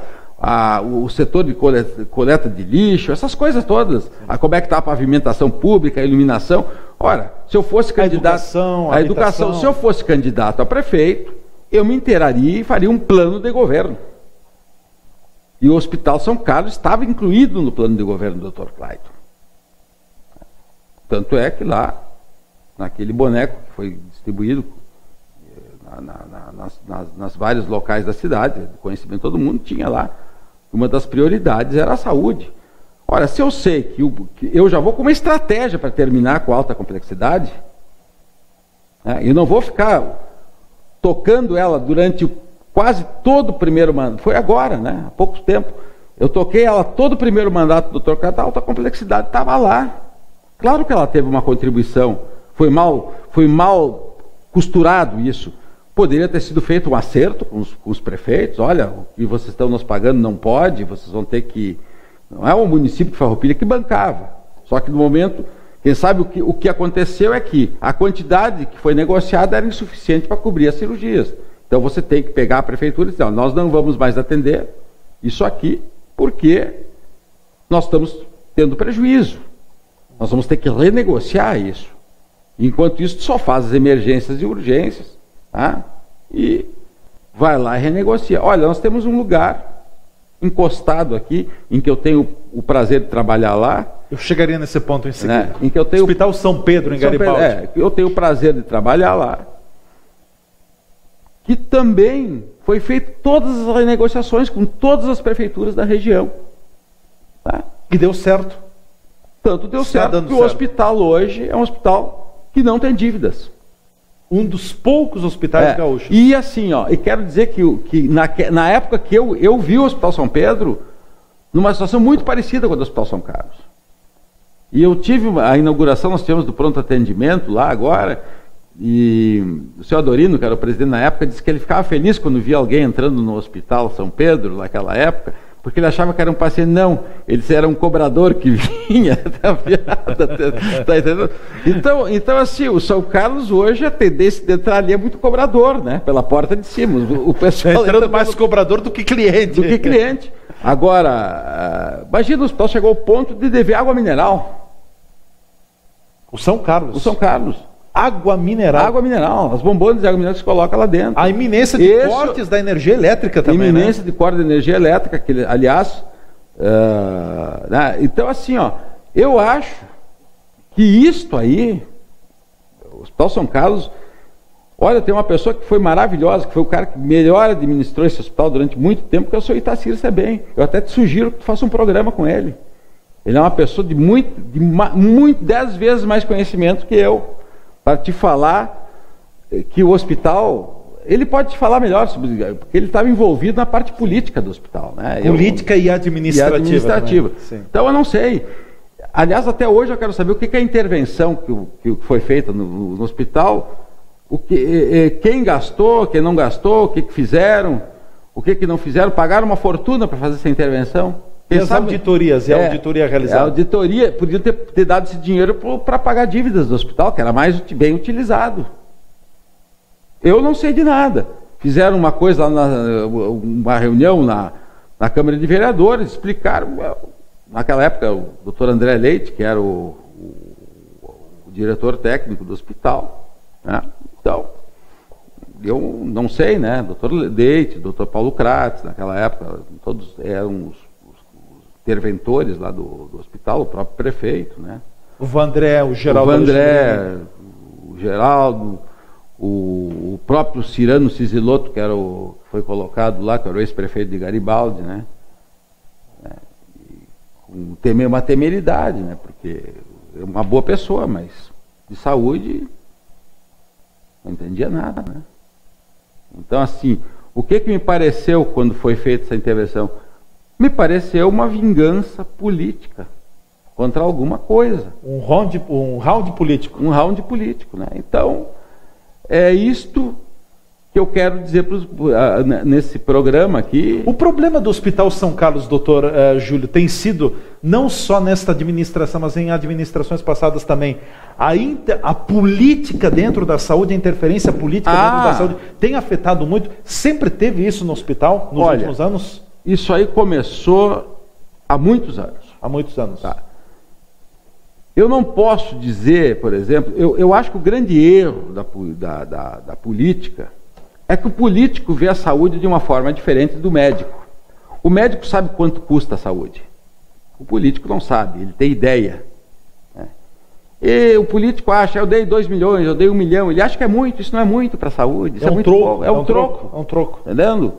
o setor de coleta de lixo, essas coisas todas. Como é que está a pavimentação pública, a iluminação. Ora, se eu fosse candidato... A educação. Se eu fosse candidato a prefeito, eu me inteiraria e faria um plano de governo. E o Hospital São Carlos estava incluído no plano de governo do Dr. Clayton. Tanto é que lá, naquele boneco que foi distribuído nas vários locais da cidade, de conhecimento de todo mundo, tinha lá, uma das prioridades era a saúde. Ora, se eu sei que eu já vou com uma estratégia para terminar com alta complexidade, né, eu não vou ficar tocando ela durante quase todo o primeiro mandato, foi agora, né, há pouco tempo, eu toquei ela todo o primeiro mandato do Dr. Clayton, a alta complexidade estava lá. Claro que ela teve uma contribuição, foi mal costurado isso. Poderia ter sido feito um acerto com os prefeitos, olha, o que vocês estão nos pagando não pode, vocês vão ter que... Não é o município de Farroupilha que bancava. Só que no momento, quem sabe o que aconteceu é que a quantidade que foi negociada era insuficiente para cobrir as cirurgias. Então você tem que pegar a prefeitura e dizer, nós não vamos mais atender isso aqui, porque nós estamos tendo prejuízo. Nós vamos ter que renegociar isso. Enquanto isso, só faz as emergências e urgências, tá? E vai lá e renegocia. Olha, nós temos um lugar encostado aqui, em que eu tenho o prazer de trabalhar lá. Eu chegaria nesse ponto em seguida. Né? Em que eu tenho Hospital São Pedro, em Garibaldi. Eu tenho o prazer de trabalhar lá. Que também foi feito todas as renegociações com todas as prefeituras da região. Tá? E deu certo. Tanto deu certo que o hospital hoje é um hospital que não tem dívidas. Um dos poucos hospitais gaúchos. E assim, e quero dizer que na época que eu vi o Hospital São Pedro, numa situação muito parecida com a do Hospital São Carlos. E eu tive a inauguração, nós tivemos do pronto atendimento lá agora, e o senhor Adorino, que era o presidente na época, disse que ele ficava feliz quando via alguém entrando no Hospital São Pedro, naquela época, porque ele achava que era um paciente. Não, ele era um cobrador que vinha. Tá entendendo? Então, assim, o São Carlos hoje, a tendência de entrar ali é muito cobrador, né? Pela porta de cima. O pessoal entrando mais cobrador do que cliente. Agora, imagina, o hospital chegou ao ponto de dever água mineral. O São Carlos. Água mineral. As bombonas de água mineral que se coloca lá dentro. A iminência de cortes da energia elétrica também, iminência de corte da energia elétrica, que, aliás... né? Então, assim, eu acho que isto aí, o Hospital São Carlos... Olha, tem uma pessoa que foi maravilhosa, que foi o cara que melhor administrou esse hospital durante muito tempo, que é o senhor Itacir Sebem. Eu até te sugiro que tu faça um programa com ele. Ele é uma pessoa de 10 vezes mais conhecimento que eu, para te falar que o hospital, ele pode te falar melhor sobre, porque ele estava envolvido na parte política do hospital, né? Política e administrativa. Então eu não sei. Aliás, até hoje eu quero saber o que é a intervenção que foi feita no hospital, quem gastou, quem não gastou, o que fizeram, o que não fizeram, pagaram uma fortuna para fazer essa intervenção. E as auditorias, e a auditoria realizada? A auditoria podia ter dado esse dinheiro para pagar dívidas do hospital, que era mais bem utilizado. Eu não sei de nada. Fizeram uma coisa lá, uma reunião na Câmara de Vereadores, explicaram. Naquela época, o doutor André Leite, que era o diretor técnico do hospital, né? Então, eu não sei, né? Doutor Leite, doutor Paulo Crates, naquela época, todos eram os interventores lá do hospital, o próprio prefeito, né? O Vandré, o Geraldo. O Geraldo, o próprio Cirano Cisilotto, que foi colocado lá, que era o ex-prefeito de Garibaldi, né? Uma temeridade, né? Porque é uma boa pessoa, mas de saúde não entendia nada, né? Então, assim, o que me pareceu quando foi feita essa intervenção? Me pareceu uma vingança política contra alguma coisa. Um round político. Um round político, né? Então, é isto que eu quero dizer nesse programa aqui. O problema do Hospital São Carlos, doutor Júlio, tem sido, não só nesta administração, mas em administrações passadas também, a política dentro da saúde, a interferência política dentro da saúde, tem afetado muito? Sempre teve isso no hospital, nos últimos anos? Isso aí começou há muitos anos. Há muitos anos. Tá. Eu não posso dizer, por exemplo, eu acho que o grande erro da política é que o político vê a saúde de uma forma diferente do médico. O médico sabe quanto custa a saúde. O político não sabe, ele tem ideia. Né? E o político acha, eu dei 2 milhões, eu dei 1 milhão, ele acha que é muito, isso não é muito para a saúde. Isso é um troco. É um troco. É um troco. Entendendo?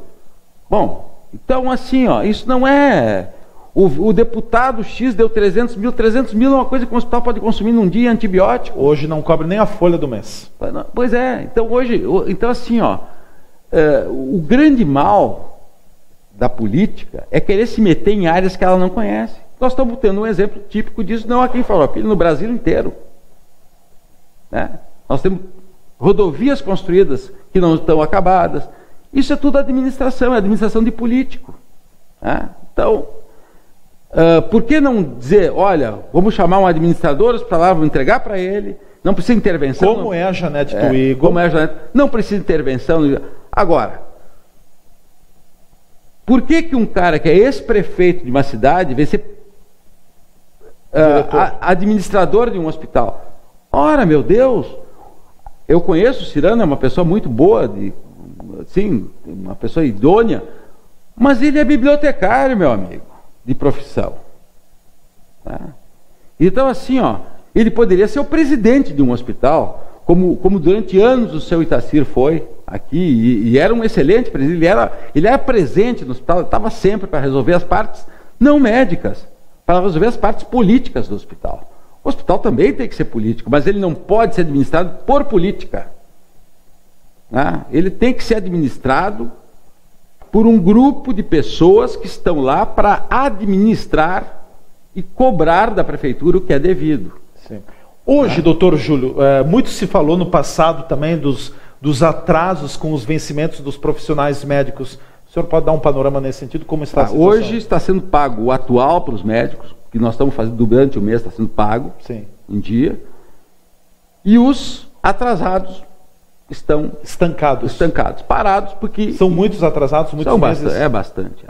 Bom, então assim, isso não é... O deputado X deu 300 mil é uma coisa que o hospital pode consumir num dia, antibiótico. Hoje não cobre nem a folha do mês. Pois é, então assim, o grande mal da política é querer se meter em áreas que ela não conhece. Nós estamos tendo um exemplo típico disso, não aqui em Farroupilha, no Brasil inteiro. Né? Nós temos rodovias construídas que não estão acabadas. Isso é tudo administração, é administração de político. Né? Então, por que não dizer, olha, vamos chamar um administrador para lá, vamos entregar para ele, não precisa intervenção. Como é a Janete Twigo? Como é a Janete, não precisa intervenção. Agora, por que um cara que é ex-prefeito de uma cidade vai ser administrador de um hospital? Ora, meu Deus, eu conheço o Cirano, é uma pessoa muito boa, sim, uma pessoa idônea, mas ele é bibliotecário, meu amigo, de profissão. Tá? Então, assim, ele poderia ser o presidente de um hospital, como durante anos o seu Itacir foi aqui, e era um excelente presidente, ele era presente no hospital, estava sempre para resolver as partes não médicas, para resolver as partes políticas do hospital. O hospital também tem que ser político, mas ele não pode ser administrado por política. Né? Ele tem que ser administrado por um grupo de pessoas que estão lá para administrar e cobrar da prefeitura o que é devido. Sim. Hoje, doutor Júlio, muito se falou no passado também dos atrasos com os vencimentos dos profissionais médicos. O senhor pode dar um panorama nesse sentido? Como está a situação? Hoje está sendo pago o atual para os médicos, que nós estamos fazendo durante o mês, está sendo pago em dia, e os atrasados estão estancados, parados, porque... São muitos atrasados, muitos meses? É bastante.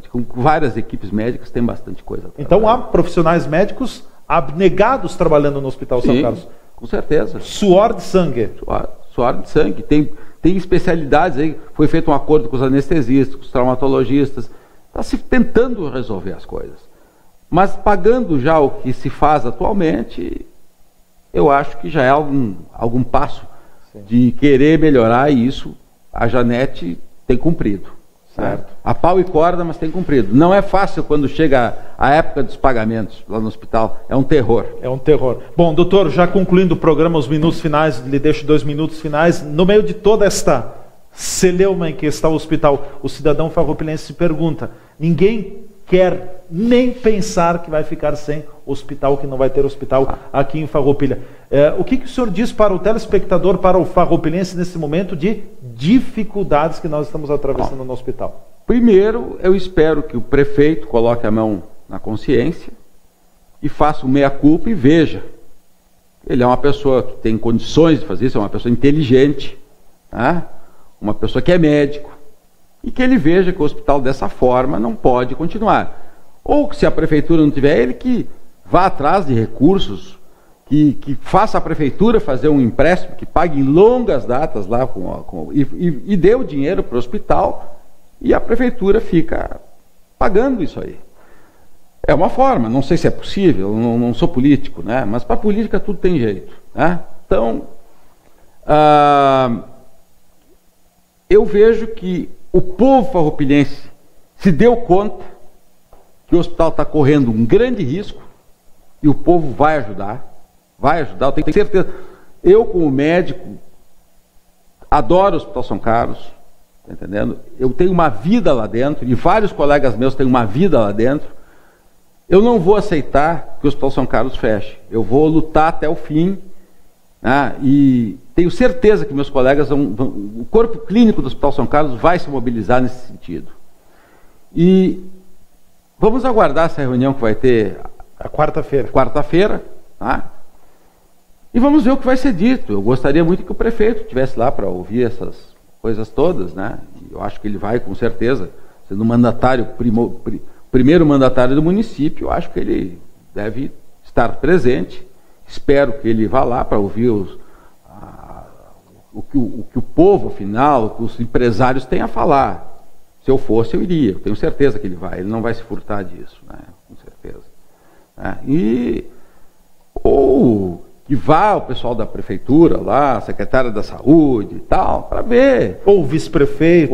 Com várias equipes médicas tem bastante coisa atrasada. Então há profissionais médicos abnegados trabalhando no Hospital São Carlos? Com certeza. Suor de sangue? Suor de sangue. Tem especialidades aí, foi feito um acordo com os anestesistas, com os traumatologistas, está se tentando resolver as coisas. Mas pagando já o que se faz atualmente, eu acho que já é algum passo de querer melhorar, e isso a Janete tem cumprido. Certo. A pau e corda, mas tem cumprido. Não é fácil quando chega a época dos pagamentos lá no hospital, é um terror. É um terror. Bom, doutor, já concluindo o programa, os minutos finais, lhe deixo 2 minutos finais. No meio de toda esta celeuma em que está o hospital, o cidadão farroupilense se pergunta, ninguém quer nem pensar que vai ficar sem hospital, que não vai ter hospital aqui em Farroupilha. O que o senhor diz para o telespectador, para o farroupilense nesse momento de dificuldades que nós estamos atravessando no hospital? Primeiro, eu espero que o prefeito coloque a mão na consciência e faça o meia-culpa e veja. Ele é uma pessoa que tem condições de fazer isso, é uma pessoa inteligente, tá? Uma pessoa que é médico, e que ele veja que o hospital dessa forma não pode continuar. Ou que se a prefeitura não tiver, ele que vá atrás de recursos, que faça a prefeitura fazer um empréstimo, que pague em longas datas lá e dê o dinheiro para o hospital, e a prefeitura fica pagando isso aí. É uma forma, não sei se é possível, não sou político, né? Mas para a política tudo tem jeito, né? Então, eu vejo que o povo farroupilhense se deu conta que o hospital está correndo um grande risco e o povo vai ajudar, eu tenho certeza. Eu, como médico, adoro o Hospital São Carlos, tá entendendo? Eu tenho uma vida lá dentro e vários colegas meus têm uma vida lá dentro. Eu não vou aceitar que o Hospital São Carlos feche. Eu vou lutar até o fim, né? E tenho certeza que meus colegas o corpo clínico do Hospital São Carlos vai se mobilizar nesse sentido. E vamos aguardar essa reunião que vai ter a quarta-feira. Tá? E vamos ver o que vai ser dito. Eu gostaria muito que o prefeito estivesse lá para ouvir essas coisas todas, né? Eu acho que ele vai, com certeza, sendo mandatário primeiro mandatário do município, eu acho que ele deve estar presente. Espero que ele vá lá para ouvir o que o povo, afinal, o que os empresários têm a falar. Se eu fosse, eu iria. Eu tenho certeza que ele não vai se furtar disso, né? Com certeza. Ou que vá o pessoal da prefeitura lá, a secretária da saúde e tal, para ver. Ou o vice-prefeito.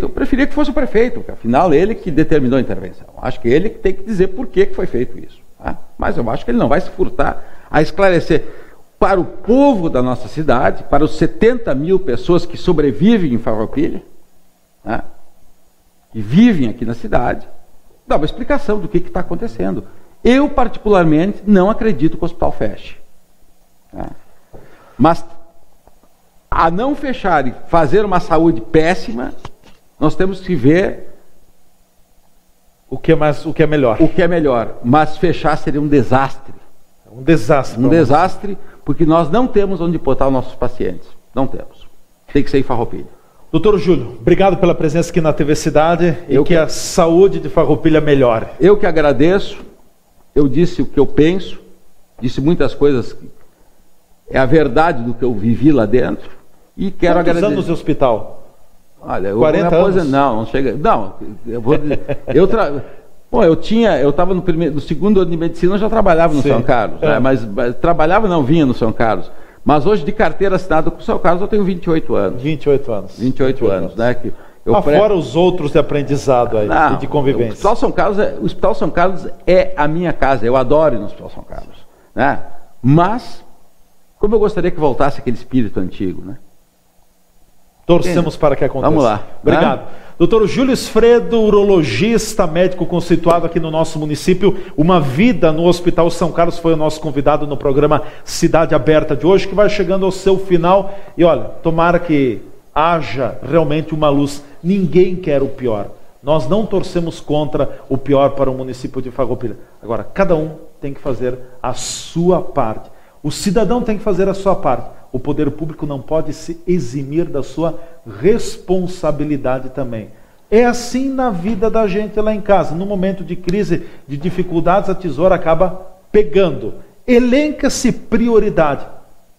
Eu preferia que fosse o prefeito, porque afinal ele que determinou a intervenção. Acho que ele tem que dizer por que foi feito isso. Tá? Mas eu acho que ele não vai se furtar a esclarecer para o povo da nossa cidade, para os 70 mil pessoas que sobrevivem em Farroupilha, né? Que vivem aqui na cidade, dar uma explicação do que está acontecendo. Eu, particularmente, não acredito que o hospital feche. Mas, a não fechar e fazer uma saúde péssima, nós temos que ver o que é melhor. O que é melhor. Mas fechar seria um desastre. Um desastre. Um desastre, porque nós não temos onde botar os nossos pacientes. Não temos. Tem que ser em Farroupilha. Doutor Júlio, obrigado pela presença aqui na TV Cidade e que a saúde de Farroupilha melhore. Eu que agradeço. Eu disse o que eu penso, disse muitas coisas, é a verdade do que eu vivi lá dentro. E quero agradecer. Quantos anos de hospital? Olha, eu 40 anos? Não chega. Não, eu vou. Bom, eu estava no segundo ano de medicina, eu já trabalhava no São Carlos, né? Mas trabalhava não, vinha no São Carlos. Mas hoje, de carteira assinada com o São Carlos, eu tenho 28 anos. 28 anos. 28 anos, né? Fora os outros de aprendizado aí, e de convivência. O Hospital São Carlos é a minha casa, eu adoro ir no Hospital São Carlos, né? Mas, como eu gostaria que voltasse aquele espírito antigo, né? Torcemos para que aconteça. Vamos lá. Obrigado. Doutor Júlio Sfredo, urologista, médico conceituado aqui no nosso município. Uma vida no Hospital São Carlos, foi o nosso convidado no programa Cidade Aberta de hoje, que vai chegando ao seu final. E olha, tomara que haja realmente uma luz. Ninguém quer o pior. Nós não torcemos contra o pior para o município de Farroupilha. Agora, cada um tem que fazer a sua parte. O cidadão tem que fazer a sua parte. O poder público não pode se eximir da sua responsabilidade também. É assim na vida da gente lá em casa. No momento de crise, de dificuldades, a tesoura acaba pegando. Elenca-se prioridade.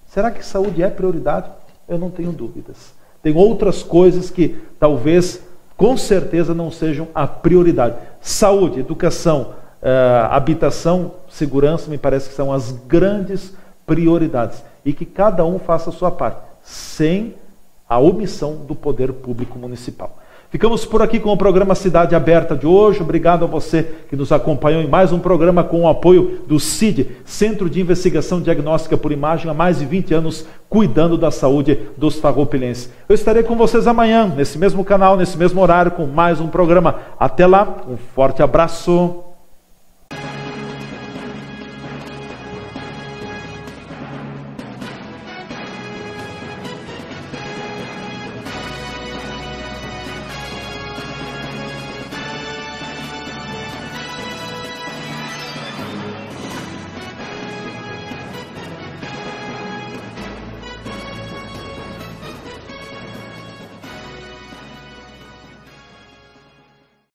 Será que saúde é prioridade? Eu não tenho dúvidas. Tem outras coisas que talvez, com certeza, não sejam a prioridade. Saúde, educação, habitação, segurança, me parece que são as grandes prioridades. E que cada um faça a sua parte, sem a omissão do poder público municipal. Ficamos por aqui com o programa Cidade Aberta de hoje. Obrigado a você que nos acompanhou em mais um programa com o apoio do CID, Centro de Investigação Diagnóstica por Imagem, há mais de 20 anos, cuidando da saúde dos farroupilhenses. Eu estarei com vocês amanhã, nesse mesmo canal, nesse mesmo horário, com mais um programa. Até lá, um forte abraço.